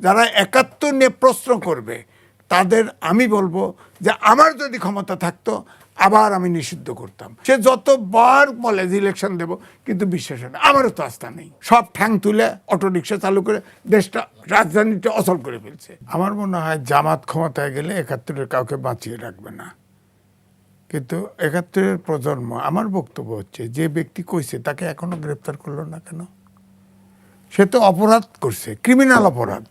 যারা ৭১ নিয়ে প্রশ্ন করবে তাদের আমি বলবো যে আমার যদি ক্ষমতা থাকতো আবার আমি নিষিদ্ধ করতাম। সে যতবার বলে যে ইলেকশন দেব, কিন্তু বিশ্বাস হয় না। আমারও তো আস্থা নেই। সব ঠ্যাং তুলে অটোরিকশা চালু করে দেশটা, রাজধানীটা অচল করে ফেলছে। আমার মনে হয় জামাত ক্ষমতায় গেলে ৭১-এর কাউকে বাঁচিয়ে রাখবে না। কিন্তু ৭১-এর প্রজন্ম, আমার বক্তব্য হচ্ছে যে ব্যক্তি কইছে তাকে এখনো গ্রেপ্তার করলো না কেন? সে তো অপরাধ করছে, ক্রিমিনাল অপরাধ।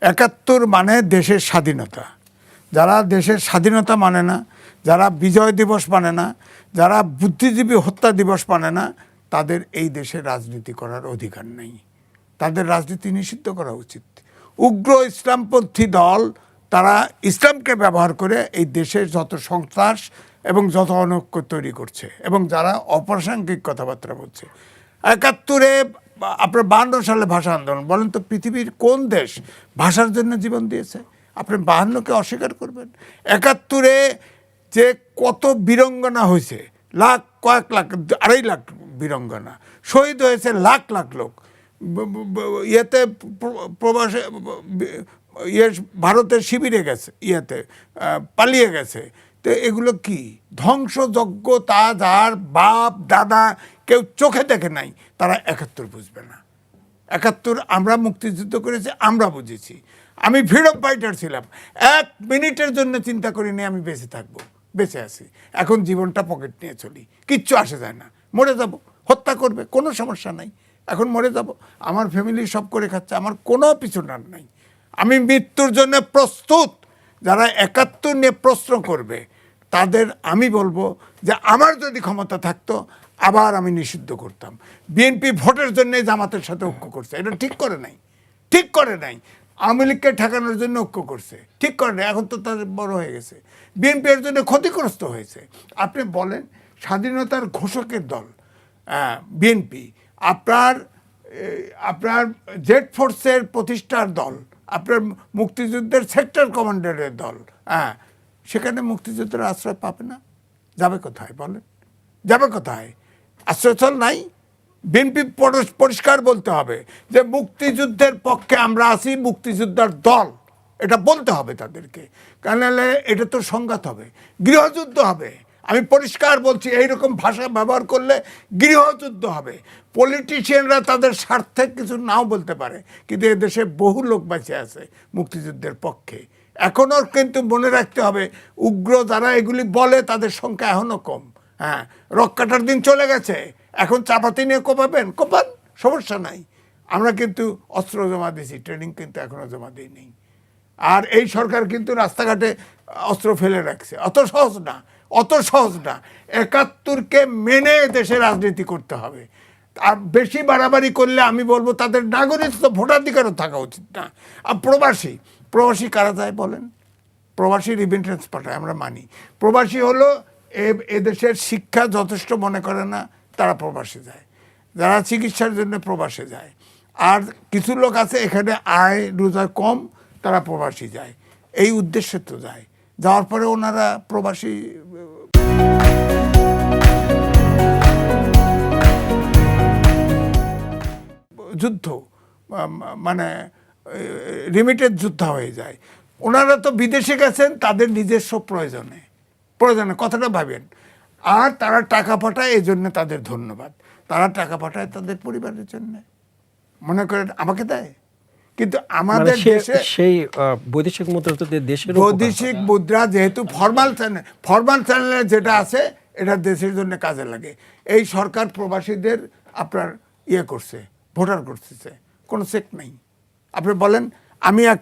৭১ মানে দেশের স্বাধীনতা। যারা দেশের স্বাধীনতা মানে না, যারা বিজয় দিবস মানে না, যারা বুদ্ধিজীবী হত্যা দিবস মানে না, তাদের এই দেশে রাজনীতি করার অধিকার নেই। তাদের রাজনীতি নিষিদ্ধ করা উচিত। উগ্র ইসলামপন্থী দল তারা ইসলামকে ব্যবহার করে এই দেশের যত সন্ত্রাস এবং যত অনৈক্য তৈরি করছে, এবং যারা অপ্রাসঙ্গিক কথাবার্তা বলছে। ৭১-এ আপনার ৫২ সালে ভাষা আন্দোলন, বলেন তো পৃথিবীর কোন দেশ ভাষার জন্য জীবন দিয়েছে? আপনি ৫২-কে অস্বীকার করবেন? ৭১-এ যে কত বীরঙ্গনা হয়েছে, লাখ, কয়েক লাখ, ২.৫ লাখ বীরঙ্গনা শহীদ হয়েছে, লাখ লাখ লোক ইয়েতে প্রবাসে ভারতের শিবিরে গেছে, ইয়েতে পালিয়ে গেছে। তো এগুলো কি ধ্বংসযজ্ঞ? তা যার বাপ দাদা কেউ চোখে দেখে নাই, তারা ৭১ বুঝবে না। ৭১ আমরা মুক্তিযুদ্ধ করেছি, আমরা বুঝেছি। আমি ফ্রিডম ফাইটার ছিলাম, ১ মিনিটের জন্য চিন্তা করিনি আমি বেঁচে থাকবো। বেঁচে আছি, এখন জীবনটা পকেট নিয়ে চলি, কিচ্ছু আসে যায় না। মরে যাব, হত্যা করবে, কোনো সমস্যা নাই, এখন মরে যাব। আমার ফ্যামিলি সব করে খাচ্ছে, আমার কোনো পিছুটান নাই। আমি মৃত্যুর জন্য প্রস্তুত। যারা ৭১ নিয়ে প্রশ্ন করবে তাদের আমি বলবো যে আমার যদি ক্ষমতা থাকতো আবার আমি নিষিদ্ধ করতাম। বিএনপি ভোটের জন্য জামাতের সাথে ঐক্য করছে, এটা ঠিক করে নাই, ঠিক করে নাই। আওয়ামী লীগকে ঠেকানোর জন্য ঐক্য করছে, ঠিক করে নাই। এখন তো তাদের বড় হয়ে গেছে, বিএনপি এর জন্য ক্ষতিগ্রস্ত হয়েছে। আপনি বলেন, স্বাধীনতার ঘোষকের দল বিএনপি, আপনার জেড ফোর্সের প্রতিষ্ঠার দল, আপনার মুক্তিযুদ্ধের সেক্টর কমান্ডারের দল, সেখানে মুক্তিযুদ্ধের আশ্রয় পাবে না? যাবে কোথায় বলেন? যাবে কোথায়? আশ্রয়স্থল নাই। বিএনপি পরিষ্কার বলতে হবে যে মুক্তিযুদ্ধের পক্ষে আমরা আছি, মুক্তিযোদ্ধার দল, এটা বলতে হবে তাদেরকে। কারণ এটা তো সংঘাত হবে, গৃহযুদ্ধ হবে। আমি পরিষ্কার বলছি, এইরকম ভাষা ব্যবহার করলে গৃহযুদ্ধ হবে। পলিটিশিয়ানরা তাদের স্বার্থে কিছু নাও বলতে পারে, কিন্তু এদেশে বহু লোক বেঁচে আছে মুক্তিযুদ্ধের পক্ষে। এখনও কিন্তু মনে রাখতে হবে, উগ্র যারা এগুলি বলে তাদের সংখ্যা এখনও কম। রক কাটার দিন চলে গেছে, এখন চাপাতি নিয়ে কোপাবেন, কোপান, সমস্যা নাই। আমরা কিন্তু অস্ত্র জমা দিয়েছি, ট্রেনিং কিন্তু এখনও জমা দিই নেই। আর এই সরকার কিন্তু রাস্তাঘাটে অস্ত্র ফেলে রাখছে। অত সহজ না, অত সহজ না। ৭১-কে মেনে দেশে রাজনীতি করতে হবে। আর বেশি বাড়াবাড়ি করলে আমি বলবো তাদের নাগরিকত্ব, ভোটাধিকারও থাকা উচিত না। আর প্রবাসী কারা যায় বলেন? প্রবাসী রিমিটেন্স পাঠায়, আমরা মানি। প্রবাসী হলো এদেশের শিক্ষা যথেষ্ট মনে করে না, তারা প্রবাসে যায়। যারা চিকিৎসার জন্য প্রবাসে যায়। আর কিছু লোক আছে এখানে আয় রোজগার কম, তারা প্রবাসী যায়, এই উদ্দেশ্যে তো যায়। যাওয়ার পরে ওনারা প্রবাসী যুদ্ধ, মানে রিমিটেড যুদ্ধ হয়ে যায়। ওনারা তো বিদেশে গেছেন তাদের নিজস্ব প্রয়োজনে, কথাটা ভাবেন। আর তারা টাকা পাঠায়, এই জন্য তাদের ধন্যবাদ। তারা টাকা পাঠায় তাদের পরিবারের জন্য, মনে করেন আমাকে দেয়। কিন্তু আমাদের দেশে সেই বৈদেশিক মুদ্রা তো দেশের বৈদেশিক মুদ্রা যেহেতু ফরমাল চ্যানেলে যেটা আছে, এটা দেশের জন্য কাজে লাগে। এই সরকার প্রবাসীদের আপনার করছে, ভোটার করতেছে, কোনো চেক নেই। আপনি বলেন, আমি এক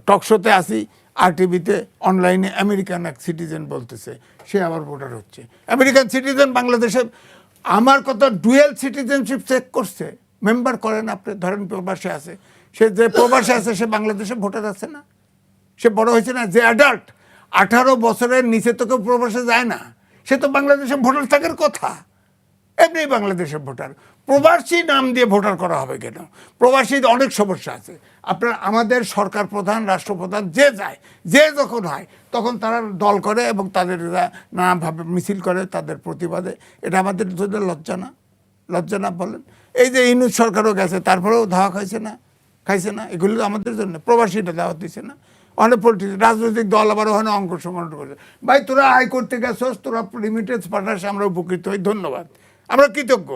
টকশোতে আসি, RTVতে অনলাইনে আমেরিকান এক সিটিজেন বলতেছে সে আবার ভোটার হচ্ছে। আমেরিকান সিটিজেন বাংলাদেশে, আমার কথা ডুয়েল সিটিজেনশিপ চেক করছে, মেম্বার করেন। আপনি ধরেন প্রবাসে আছে, সে যে প্রবাসে আছে সে বাংলাদেশে ভোটার আছে না, সে বড় হয়েছে না। যে অ্যাডাল্ট 18 বছরের নিচে তো কেউ প্রবাসে যায় না, সে তো বাংলাদেশে ভোটার থাকার কথা। এমনি বাংলাদেশের ভোটার, প্রবাসী নাম দিয়ে ভোটার করা হবে কেন? প্রবাসীর অনেক সমস্যা আছে। আপনার আমাদের সরকার প্রধান, রাষ্ট্রপ্রধান যে যায়, যে যখন হয় তখন তারা দল করে এবং তাদের নানাভাবে মিছিল করে তাদের প্রতিবাদে। এটা আমাদের জন্য লজ্জা না? লজ্জা না বলেন? এই যে ইউনূস সরকারও গেছে, তারপরেও ধাওয়া খাইছে না? খাইছে না? এগুলো তো আমাদের জন্য প্রবাসীটা দাওয়াত দিছে না? অনেক রাজনৈতিক দল আবার ওখানে অংশগ্রহণ করেছে। ভাই তোরা আয় করতে গেছস, তোরা রিমিটেন্স পাঠাস, আমরা উপকৃত হই, ধন্যবাদ, আমরা কৃতজ্ঞ।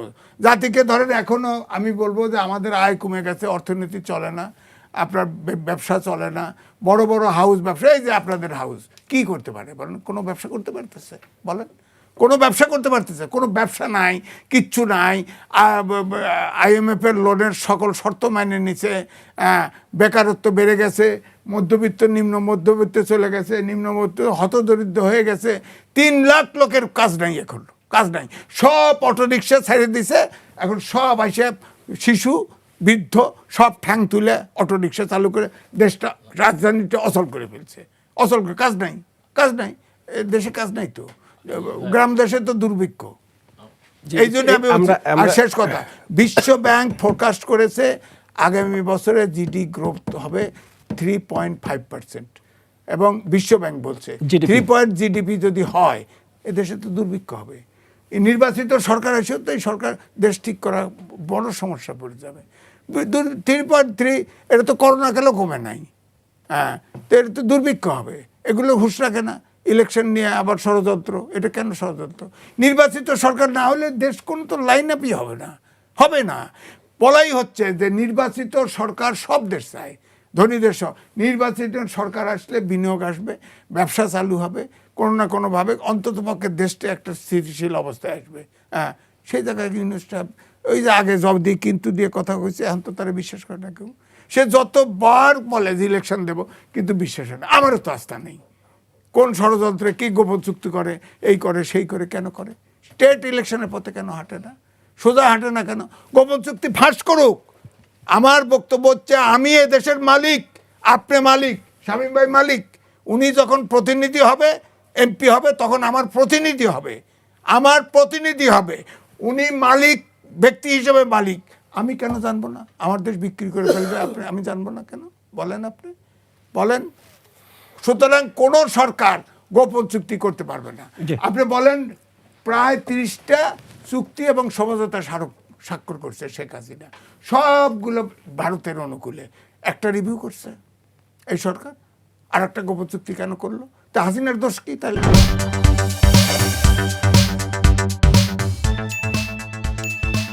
জাতিকে ধরেন এখনো আমি বলবো যে আমাদের আয় কমে গেছে, অর্থনীতি চলে না, আপনার ব্যবসা চলে না, বড় বড় হাউস ব্যবসা, এই যে আপনাদের হাউস কি করতে পারে বলেন? কোনো ব্যবসা করতে পারতেছে বলেন? কোনো ব্যবসা করতে পারতেছে? কোনো ব্যবসা নাই, কিচ্ছু নাই। IMF এর লোনের সকল শর্ত মেনে নিচ্ছে, বেকারত্ব বেড়ে গেছে, মধ্যবিত্ত নিম্ন মধ্যবিত্ত চলে গেছে, নিম্ন মধ্য হতদরিদ্র হয়ে গেছে। 3 লাখ লোকের কাজ নাই, এখন কাজ নাই, সব অটোরিক্সা ছেড়ে দিছে, এখন সব এসে শিশু বৃদ্ধ সব ঠ্যাং তুলে অটোরিক্সা চালু করে দেশটা, রাজধানীটা অচল করে ফেলছে, অচল করে, কাজ নাই, কাজ নাই, দেশে কাজ নাই তো, গ্রাম দেশে তো দুর্ভিক্ষ। এই জন্য আর শেষ কথা, বিশ্ব ব্যাংক ফোরকাস্ট করেছে আগামী বছরে জিডি গ্রোথ হবে 3.5%, এবং বিশ্ব ব্যাংক বলছে 3 জিডিপি যদি হয় এদেশে তো দুর্ভিক্ষ হবে। এই নির্বাচিত সরকার এসে তো এই সরকার দেশ ঠিক করা বড় সমস্যা পড়ে যাবে। 3.3 এটা তো করোনা কালেও কমে নাই, হ্যাঁ, তো এটা তো দুর্ভিক্ষ হবে। এগুলো হুঁশ রাখে না, ইলেকশন নিয়ে আবার ষড়যন্ত্র, এটা কেন ষড়যন্ত্র? নির্বাচিত সরকার না হলে দেশ কোনো তো লাইন আপই হবে না, হবে না। বলাই হচ্ছে যে নির্বাচিত সরকার সব দেশ চায়, ধনী দেশ। নির্বাচিত সরকার আসলে বিনিয়োগ আসবে, ব্যবসা চালু হবে, কোনো না কোনোভাবে অন্ততপক্ষে দেশটা একটা স্থিতিশীল অবস্থায় আসবে। হ্যাঁ, সেই জায়গায় জিনিসটা ওই যে আগে জব দিয়ে কিন্তু দিয়ে কথা হয়েছে, এখন তো তারা বিশ্বাস করে না কেউ। সে যতবার বলে যে ইলেকশন দেব, কিন্তু বিশ্বাস হয় না। আমারও তো আস্থা নেই। কোন ষড়যন্ত্রে কি গোপন চুক্তি করে, এই করে সেই করে, কেন করে? স্টেট ইলেকশনের পথে কেন হাঁটে না? সোজা হাঁটে না কেন? গোপন চুক্তি ফাঁস করুক। আমার বক্তব্য হচ্ছে আমি এ দেশের মালিক, আপনি মালিক, শামীম ভাই মালিক। উনি যখন প্রতিনিধি হবে, MP হবে, তখন আমার প্রতিনিধি হবে, আমার প্রতিনিধি হবে। উনি মালিক, ব্যক্তি হিসেবে মালিক। আমি কেন জানবো না? আমার দেশ বিক্রি করে ফেলবে, আপনি, আমি জানবো না কেন? বলেন, আপনি বলেন। সুতরাং কোন সরকার গোপন চুক্তি করতে পারবে না। আপনি বলেন, প্রায় 30টা চুক্তি এবং সমঝোতা স্বাক্ষর করছে শেখ হাসিনা, সবগুলো ভারতের অনুকূলে। একটা রিভিউ করছে এই সরকার, আর একটা গোপন চুক্তি কেন করলো? তা হাসিনার দোষ কি তাহলে?